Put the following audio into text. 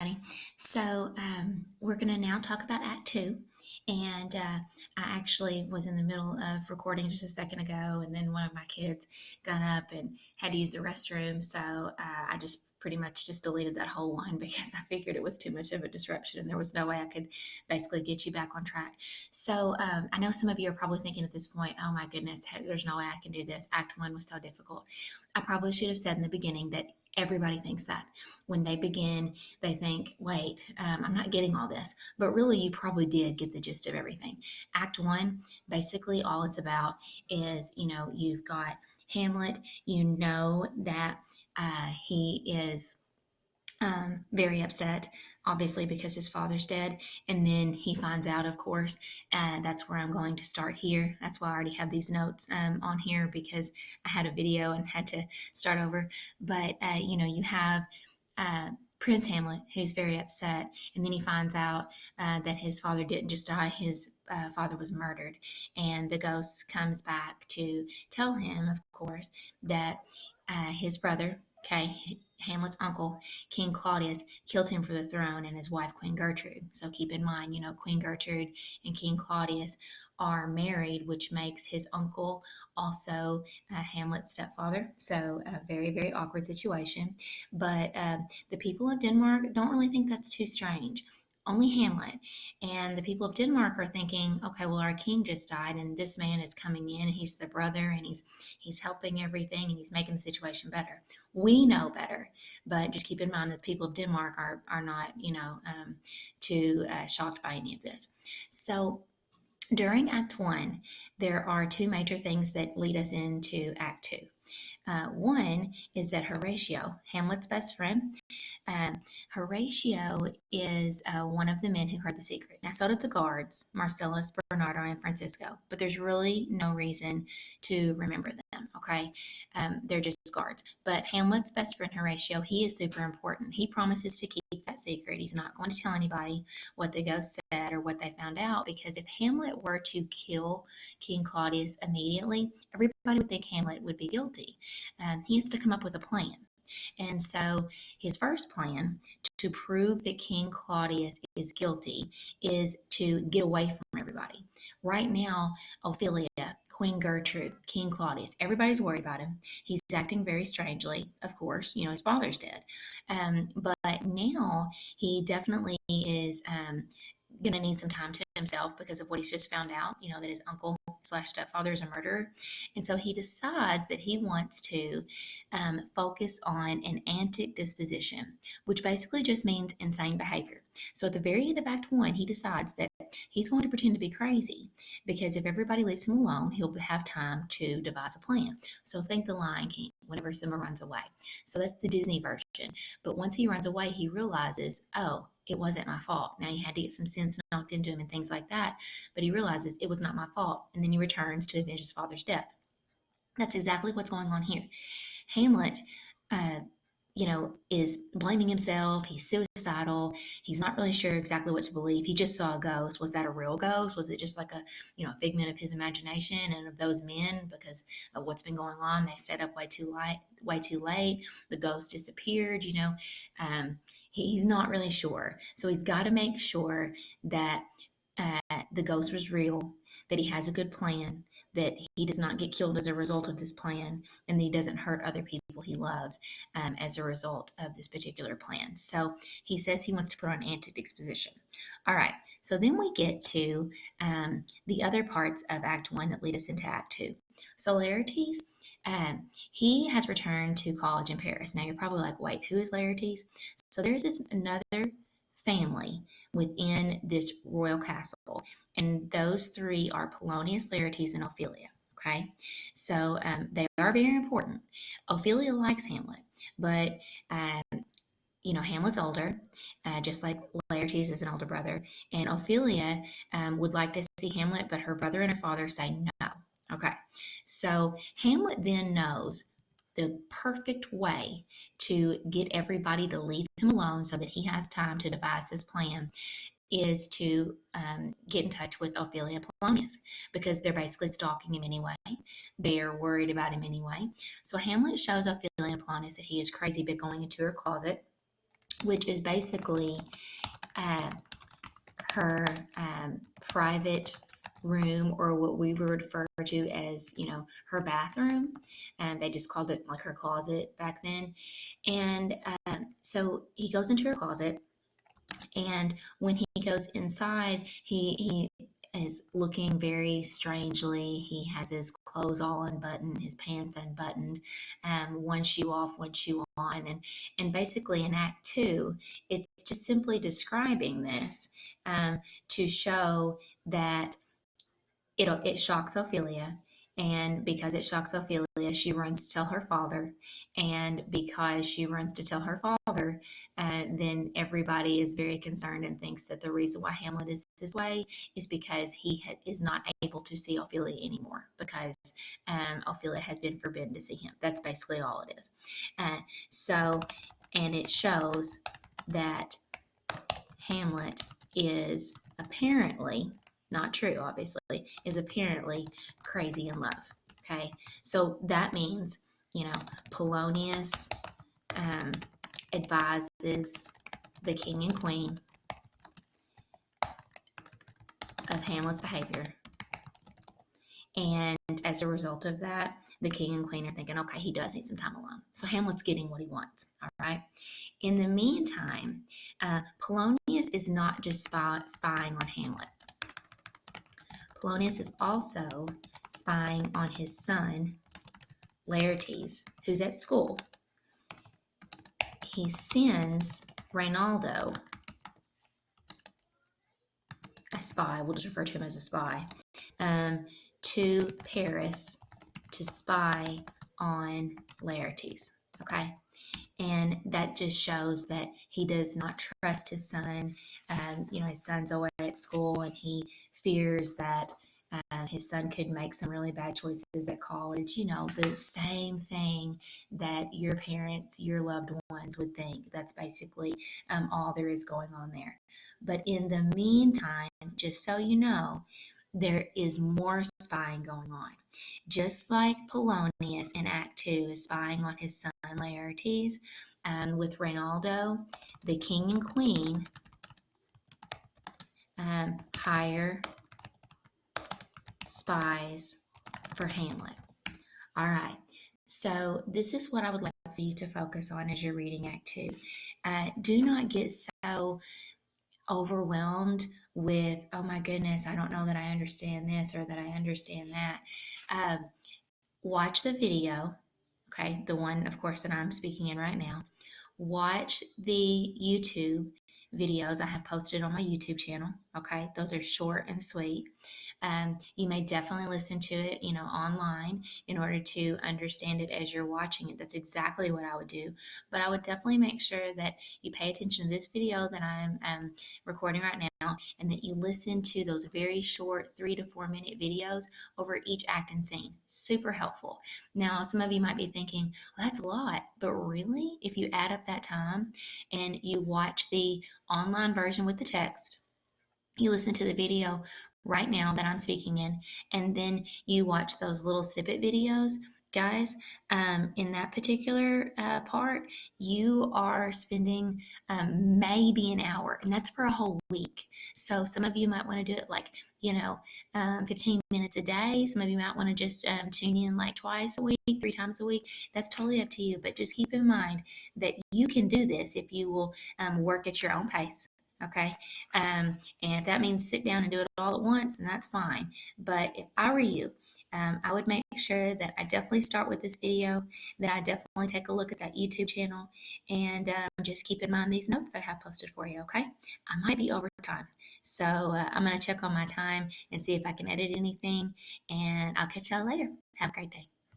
everybody. We're going to now talk about Act Two. I actually was in the middle of recording just a second ago, and then one of my kids got up and had to use the restroom. I just pretty much just deleted that whole one because I figured it was too much of a disruption and there was no way I could basically get you back on track. I know some of you are probably thinking at this point, oh my goodness, there's no way I can do this. Act One was so difficult. I probably should have said in the beginning that everybody thinks that when they begin, they think, wait, I'm not getting all this. But really, you probably did get the gist of everything. Act One, basically, all it's about is, you've got Hamlet, you know that he is very upset, obviously, because his father's dead. And then he finds out, of course, that's where I'm going to start here. That's why I already have these notes on here because I had a video and had to start over. You have Prince Hamlet, who's very upset, and then he finds out that his father didn't just die, his father was murdered. And the ghost comes back to tell him, of course, that his brother, okay, Hamlet's uncle, King Claudius, killed him for the throne and his wife, Queen Gertrude. So keep in mind, Queen Gertrude and King Claudius are married, which makes his uncle also Hamlet's stepfather. So a very, very awkward situation. But the people of Denmark don't really think that's too strange. Only Hamlet. And the people of Denmark are thinking, okay, well, our king just died, and this man is coming in, and he's the brother, and he's helping everything, and he's making the situation better. We know better, but just keep in mind that the people of Denmark are not, too shocked by any of this. So during Act One, there are two major things that lead us into Act Two. One is that Horatio, Hamlet's best friend, Horatio is one of the men who heard the secret. Now, so did the guards, Marcellus, Bernardo, and Francisco, but there's really no reason to remember them, okay? They're just guards. But Hamlet's best friend, Horatio, he is super important. He promises to keep that secret. He's not going to tell anybody what the ghost said or what they found out, because if Hamlet were to kill King Claudius immediately, everybody would think Hamlet would be guilty. He has to come up with a plan. And so his first plan to prove that King Claudius is guilty is to get away from everybody. Right now, Ophelia, Queen Gertrude, King Claudius, everybody's worried about him. He's acting very strangely, of course, his father's dead. But now he definitely is going to need some time to himself because of what he's just found out, that his uncle slash stepfather is a murderer. And so he decides that he wants to focus on an antic disposition, which basically just means insane behavior. So at the very end of Act One, he decides that he's going to pretend to be crazy because if everybody leaves him alone, he'll have time to devise a plan. So think the Lion King whenever Simba runs away. So that's the Disney version. But once he runs away, he realizes, oh, it wasn't my fault. Now he had to get some sense knocked into him and things like that. But he realizes it was not my fault. And then he returns to avenge his father's death. That's exactly what's going on here. Hamlet, is blaming himself. He's suicidal. He's not really sure exactly what to believe. He just saw a ghost. Was that a real ghost? Was it just like a figment of his imagination and of those men because of what's been going on? They stayed up way too late. Way too late. The ghost disappeared. He's not really sure. So he's got to make sure that the ghost was real, that he has a good plan, that he does not get killed as a result of this plan, and that he doesn't hurt other people he loves as a result of this particular plan. So he says he wants to put on antic disposition. All right, so then we get to the other parts of Act One that lead us into Act Two. So Laertes, he has returned to college in Paris. Now you're probably like, wait, who is Laertes? So there's this another family within this royal castle, and those three are Polonius, Laertes, and Ophelia. Okay, so they are very important. Ophelia likes Hamlet, but Hamlet's older, just like Laertes is an older brother, and Ophelia would like to see Hamlet, but her brother and her father say no. Okay, so Hamlet then knows the perfect way to get everybody to leave him alone so that he has time to devise his plan is to get in touch with Ophelia and Polonius because they're basically stalking him anyway. They're worried about him anyway. So Hamlet shows Ophelia and Polonius that he is crazy but going into her closet which is basically uh, her private room, or what we would refer to as, her bathroom. And they just called it like her closet back then. And so he goes into her closet, and when he goes inside, he is looking very strangely. He has his clothes all unbuttoned, his pants unbuttoned, one shoe off, one shoe on, and basically in Act Two, it's just simply describing this, to show that it shocks Ophelia, and because it shocks Ophelia, she runs to tell her father, and because she runs to tell her father, then everybody is very concerned and thinks that the reason why Hamlet is this way is because he is not able to see Ophelia anymore, because Ophelia has been forbidden to see him. That's basically all it is. So, and it shows that Hamlet is apparently, not true, obviously, is apparently crazy in love. Okay, so that means, Polonius advises the king and queen of Hamlet's behavior. And as a result of that, the king and queen are thinking, okay, he does need some time alone. So Hamlet's getting what he wants. All right. In the meantime, Polonius is not just spying on Hamlet. Polonius is also spying on his son, Laertes, who's at school. He sends Reynaldo, a spy, we'll just refer to him as a spy, to Paris to spy on Laertes. Okay. And that just shows that he does not trust his son. His son's away at school, and he fears that his son could make some really bad choices at college. The same thing that your parents, your loved ones would think. That's basically all there is going on there. But in the meantime, just so you know, there is more spying going on. Just like Polonius in Act Two is spying on his son Laertes, with Reynaldo, the king and queen hire spies for Hamlet. All right. So this is what I would like for you to focus on as you're reading Act Two. Do not get so overwhelmed with, oh my goodness, I don't know that I understand this or that I understand that. Watch the video, okay, the one, of course, that I'm speaking in right now. Watch the YouTube videos I have posted on my YouTube channel, okay? Those are short and sweet. You may definitely listen to it, online in order to understand it as you're watching it. That's exactly what I would do. But I would definitely make sure that you pay attention to this video that I'm recording right now, and that you listen to those very short 3 to 4 minute videos over each act and scene. Super helpful. Now, some of you might be thinking, well, that's a lot. But really, if you add up that time and you watch the online version with the text, you listen to the video right now that I'm speaking in, and then you watch those little snippet videos, guys, in that particular part, you are spending maybe an hour, and that's for a whole week. So some of you might want to do it like, 15 minutes a day. Some of you might want to just tune in like twice a week, 3 times a week. That's totally up to you. But just keep in mind that you can do this if you will work at your own pace. Okay. And if that means sit down and do it all at once, then that's fine. But if I were you, I would make sure that I definitely start with this video, that I definitely take a look at that YouTube channel, and just keep in mind these notes that I have posted for you. Okay. I might be over time. So I'm going to check on my time and see if I can edit anything, and I'll catch y'all later. Have a great day.